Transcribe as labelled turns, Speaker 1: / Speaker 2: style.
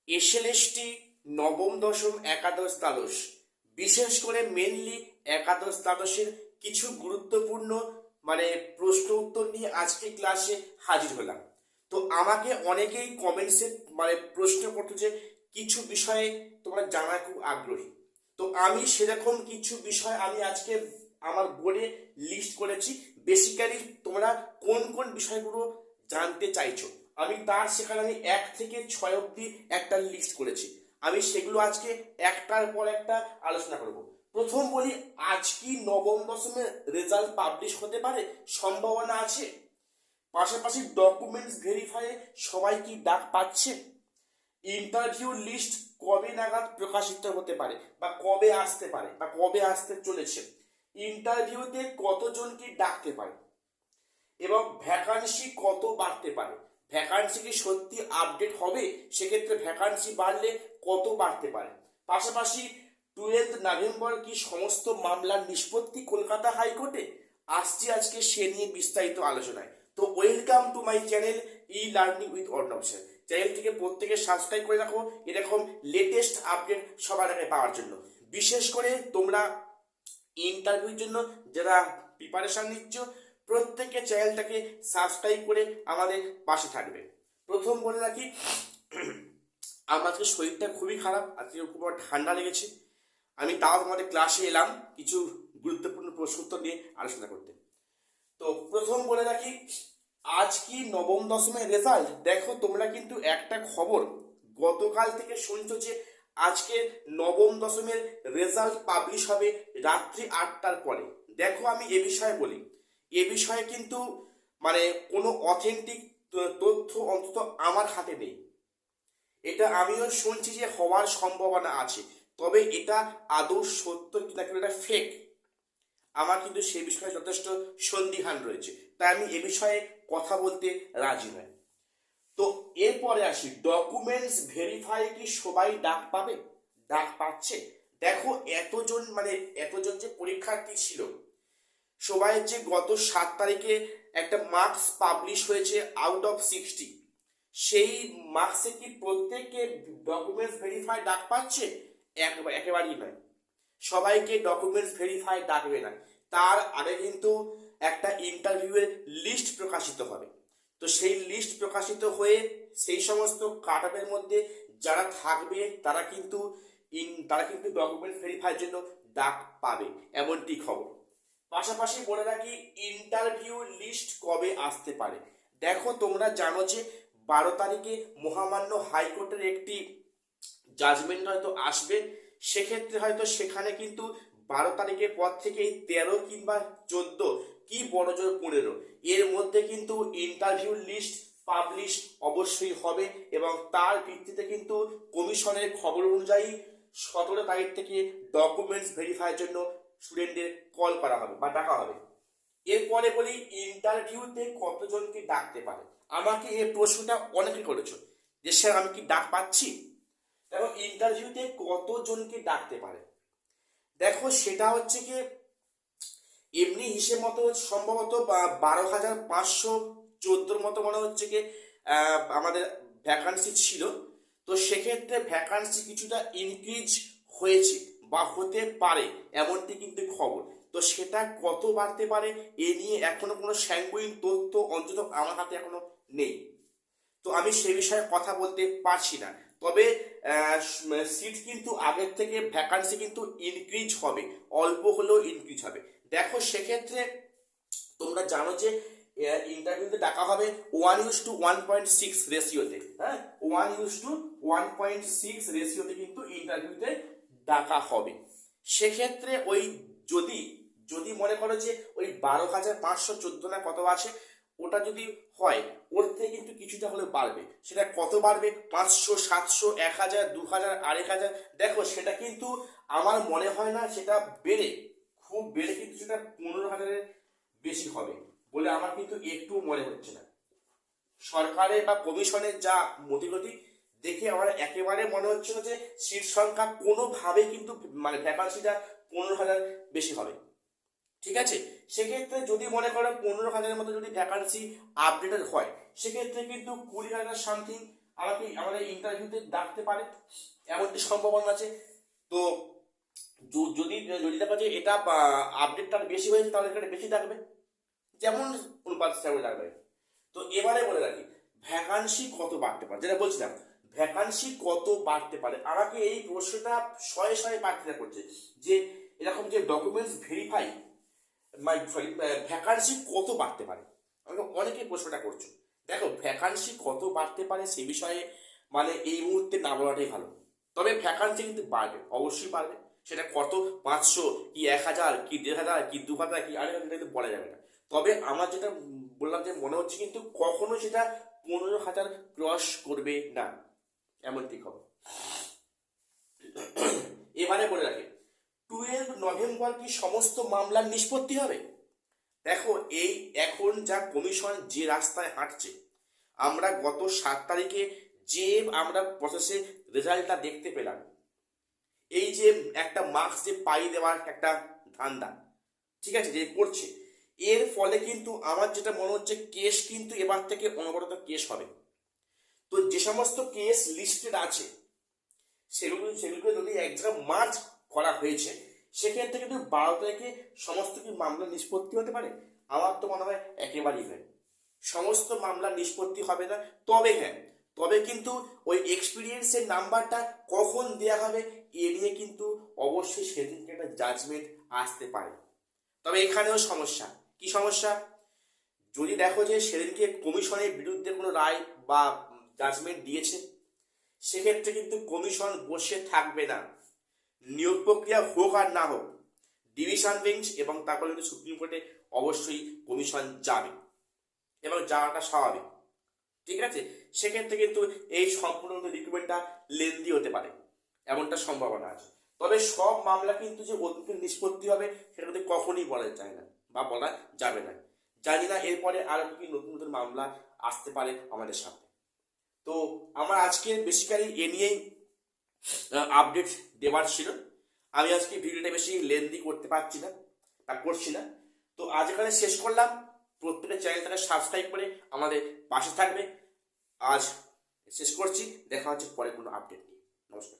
Speaker 1: SLST নবম দশম একাদশ দ্বাদশ, বিশেষ করে মেনলি একাদশ দ্বাদশের কিছু গুরুত্বপূর্ণ প্রশ্ন উত্তর নিয়ে আজকে ক্লাসে হাজির হলাম। তো আমাকে অনেকেই কমেন্টসে প্রশ্ন করতো যে কিছু বিষয়ে তোমরা জানা খুব আগ্রহী। তো আমি সেরকম কিছু বিষয় আমি আজকে আমার বোর্ডে লিস্ট করেছি। বেসিক্যালি তোমরা কোন কোন বিষয়গুলো জানতে চাইছো, আমি তার সেখানে আমি 1 থেকে 6 অব্দি একটা লিস্ট করেছি। আমি সেগুলো আজকে একটার পর একটা আলোচনা করব। প্রথম বলি, আজ কি নবম দশমের রেজাল্ট পাবলিশ হতে পারে? সম্ভাবনা আছে। পাশাপাশি ডকুমেন্টস ভেরিফাই সবাই কি ডাক পাচ্ছে? ইন্টারভিউ লিস্ট কবে নাগাদ প্রকাশিত হতে পারে বা কবে আসতে পারে বা কবে আসতে চলেছে? ইন্টারভিউতে কতজন কি ডাকতে পারে এবং ভ্যাকান্সি কত বাড়তে পারে? ভ্যাকান্সি কি সত্যি আপডেট হবে? সেক্ষেত্রে ভ্যাকান্সি বাড়লে কত বাড়তে পারে? পাশাপাশি 12 নভেম্বর কি সমস্ত মামলার নিষ্পত্তি কলকাতা হাইকোর্টে? আসছি আজকে সে নিয়ে বিস্তারিত আলোচনায়। তো welcome to my channel e learning with Arnab sir. চ্যানেলটিকে প্রত্যেকে সাবস্ক্রাইব করে রাখো এরকম লেটেস্ট আপডেট সবার আগে পাওয়ার জন্য। বিশেষ করে তোমরা ইন্টারভিউর জন্য যারা প্রিপারেশন নিচ্ছ, প্রত্যেকে চ্যানেলটাকে সাবস্ক্রাইব করে আমাদের পাশে থাকবে। প্রথম বলে রাখি, আমার আজকে শরীরটা খুবই খারাপ, আজকে খুব ঠান্ডা লেগেছে। আমি তাও তোমাদের ক্লাসে এলাম কিছু গুরুত্বপূর্ণ প্রশ্ন উত্তর নিয়ে আলোচনা করতে। তো প্রথম বলে রাখি, আজ কি নবম দশমের রেজাল্ট? দেখো, তোমরা কিন্তু একটা খবর গতকাল থেকে শুনছো যে আজকে নবম দশমের রেজাল্ট পাবলিশ হবে রাত্রি 8টার পরে। দেখো, আমি এ বিষয়ে বলি, এ বিষয়ে কিন্তু কোনো অথেন্টিক তথ্য অন্তত আমার হাতে নেই। এটা আমিও শুনছি যে হওয়ার সম্ভাবনা আছে, তবে এটা আদৌ সত্য কিনা কিনা এটা ফেক, আমার কিন্তু সে বিষয়ে যথেষ্ট সন্দিহান রয়েছে। তাই আমি এ বিষয়ে কথা বলতে রাজি নই। তো এরপরে আসি, ডকুমেন্টস ভেরিফাই কি সবাই ডাক পাবে? ডাক পাচ্ছে। দেখো, এতজন যে পরীক্ষার্থী ছিল, সবাই যে গত 7 তারিখে একটা মার্কস পাবলিশ হয়েছে আউট অফ 60, সেই মার্কসে কি প্রত্যেককে ডকুমেন্টস ভেরিফাই ডাক পাচ্ছে? একেবারেই নয়। সবাইকে ডকুমেন্টস ভেরিফাই ডাকবে না। তার আগে কিন্তু একটা ইন্টারভিউয়ের লিস্ট প্রকাশিত হবে। তো সেই লিস্ট প্রকাশিত হয়ে সেই সমস্ত কাটআপের মধ্যে যারা থাকবে তারা কিন্তু ডকুমেন্টস ভেরিফাইয়ের জন্য ডাক পাবে, এমনটি খবর। পাশাপাশি বলে রাখি, ইন্টারভিউ লিস্ট কবে আসতে পারে? দেখো, তোমরা জানো যে 12 তারিখে মহামান্য হাইকোর্টের একটি জাজমেন্ট হয়তো আসবে। সেক্ষেত্রে হয়তো সেখানে কিন্তু 12 তারিখের পর থেকেই 13 কিংবা 14 কি বড় জোর 15 এর মধ্যে কিন্তু ইন্টারভিউ লিস্ট পাবলিশ অবশ্যই হবে, এবং তার ভিত্তিতে কিন্তু কমিশনের খবর অনুযায়ী 17 তারিখ থেকে ডকুমেন্টস ভেরিফাইয়ের জন্য স্টুডেন্টদের কল করা হবে বা ডাকা হবে। এরপরে বলি, ইন্টারভিউতে কতজনকে ডাকতে পারে? আমাকে এই প্রশ্নটা অনেকে করেছো যে স্যার আমি কি ডাক পাচ্ছি। দেখো, ইন্টারভিউতে কতজনকে ডাকতে পারে, দেখো সেটা হচ্ছে কি, এমনি হিসেব মতো সম্ভবত 12,514 মতো মনে হচ্ছে কি আমাদের ভ্যাকান্সি ছিল। তো সেক্ষেত্রে ভ্যাকান্সি কিছুটা ইনক্রিজ হয়েছে বা হতে পারে, এমনটি কিন্তু খবর। তো সেটা কত বাড়তে পারে এ নিয়ে এখনো কোনো স্যাঙ্গুইন তথ্য অন্তত আমার হাতে এখনো নেই। তো আমি সে বিষয়ে কথা বলতে পারছি না। তবে সিট কিন্তু আগের থেকে ভ্যাকান্সি কিন্তু ইনক্রিজ হবে, অল্প হলেও ইনক্রিজ হবে। দেখো, সেক্ষেত্রে তোমরা জানো যে ইন্টারভিউতে ডাকা হবে 1:1.6 রেশিওতে। হ্যাঁ, 1:1.6 রেশিওতে কিন্তু ইন্টারভিউতে ডাকা হবে। সেক্ষেত্রে ওই যদি যদি মনে করো যে ওই 12,514 না কত আছে, ওটা যদি হয়, ওর থেকে কিন্তু কিছুটা হলে বাড়বে। সেটা কত বাড়বে? 500, 700, 1,000, 2,000, 2,500। দেখো, সেটা কিন্তু আমার মনে হয় না সেটা খুব বেড়ে কিন্তু সেটা 15,000-এর বেশি হবে বলে আমার কিন্তু একটু মনে হচ্ছে না। সরকারের বা কমিশনের যা মতিগতি দেখে আমার একেবারে মনে হচ্ছে না যে সিট সংখ্যা কোনোভাবে কিন্তু ভ্যাকান্সিটা 15,000 বেশি হবে। ঠিক আছে, সেক্ষেত্রে যদি মনে করো 15,000-এর মতো যদি ভ্যাকান্সি আপডেটেড হয়, সেক্ষেত্রে কিন্তু 20,000 সামথিং আমাকে আমাদের ইন্টারভিউতে ডাকতে পারে, এমনটি সম্ভাবনা আছে। তো যদি যদি দেখা যায় এটা আপডেটটা বেশি হয়েছে তাহলে এখানে বেশি থাকবে, যেমন অনুপাত হিসাবে থাকবে। তো এবারে বলে রাখি ভ্যাকান্সি কত বাড়তে পারে, যেটা বলছিলাম ভ্যাকান্সি কত বাড়তে পারে। আমাকে এই প্রশ্নটা শয়ে শয়ে প্রার্থীরা করছে যে এরকম যে ডকুমেন্টস ভেরিফাই সরি ভ্যাকান্সি কত বাড়তে পারে, আমাকে অনেকে প্রশ্নটা করছো। দেখো ভ্যাকান্সি কত বাড়তে পারে সে বিষয়ে মানে এই মুহূর্তে না বলাটাই ভালো। তবে ভ্যাকান্সি কিন্তু বাড়বে, অবশ্যই বাড়বে। সেটা কত 500 কি 1000 কি 1500 কি 2000 কি 2500 কিন্তু বলা যাবে না। তবে আমার যেটা বললাম যে মনে হচ্ছে কিন্তু কখনো সেটা 15,000 ক্রস করবে না, এমন ঠিক হবে। এবারে বলে রাখি 12 নভেম্বর কি সমস্ত মামলার নিষ্পত্তি হবে। দেখো এই এখন যা কমিশন যে রাস্তায় হাঁটছে, আমরা গত 7 তারিখে যে আমরা প্রসেসে রেজাল্টটা দেখতে পেলাম, এই যে একটা মার্কস যে পাই দেওয়ার একটা ধান্দা, ঠিক আছে, যে করছে, এর ফলে কিন্তু আমার যেটা মনে হচ্ছে কেস কিন্তু এবার থেকে অনবরত কেস হবে। তো যে সমস্ত কেস লিস্টেড আছে সেগুলোকে যদি এক জায়গায় মার্জ করা হয়েছে, সেক্ষেত্রে কিন্তু 12 তারিখে সমস্ত কি মামলা নিষ্পত্তি হতে পারে। আমার তো মনে হয় একেবারেই নয়, সমস্ত মামলা নিষ্পত্তি হবে না। তবে হ্যাঁ, তবে কিন্তু ওই এক্সপিরিয়েন্সের নাম্বারটা কখন দেয়া হবে এ নিয়ে কিন্তু অবশ্যই সেদিনকে একটা জাজমেন্ট আসতে পারে। তবে এখানেও সমস্যা, কি সমস্যা, যদি দেখো যে সেদিনকে কমিশনের বিরুদ্ধে কোনো রায় বা জাজমেন্ট দিয়েছে, সেক্ষেত্রে কিন্তু কমিশন বসে থাকবে না। নিয়োগ প্রক্রিয়া হোক আর না হোক, ডিভিশন বেঞ্চ এবং তারপরে কিন্তু সুপ্রিম কোর্টে অবশ্যই কমিশন যাবে এবং যাওয়াটা স্বাভাবিক, ঠিক আছে। সেক্ষেত্রে কিন্তু এই সম্পূর্ণ রিক্রুটমেন্টটা লেন্দি হতে পারে, এমনটা সম্ভাবনা আছে। তবে সব মামলা কিন্তু যে অন্তিম নিষ্পত্তি হবে সেটা কিন্তু কখনই বলা যায় না বা বলা যাবে না। জানি না এরপরে আরো কি নতুন নতুন মামলা আসতে পারে আমাদের সামনে। তো আমার আজকে বেসিক্যালি এ নিয়েই আপডেট দেওয়ার ছিল। আমি আজকে ভিডিওটা বেশি লেন্দি করতে পারছি না বা করছি না। তো আজ এখানে শেষ করলাম। প্রত্যেকের চ্যানেলটাকে সাবস্ক্রাইব করে আমাদের পাশে থাকবে। আজ শেষ করছি, দেখা হচ্ছে পরে কোনো আপডেট নিয়ে। নমস্কার।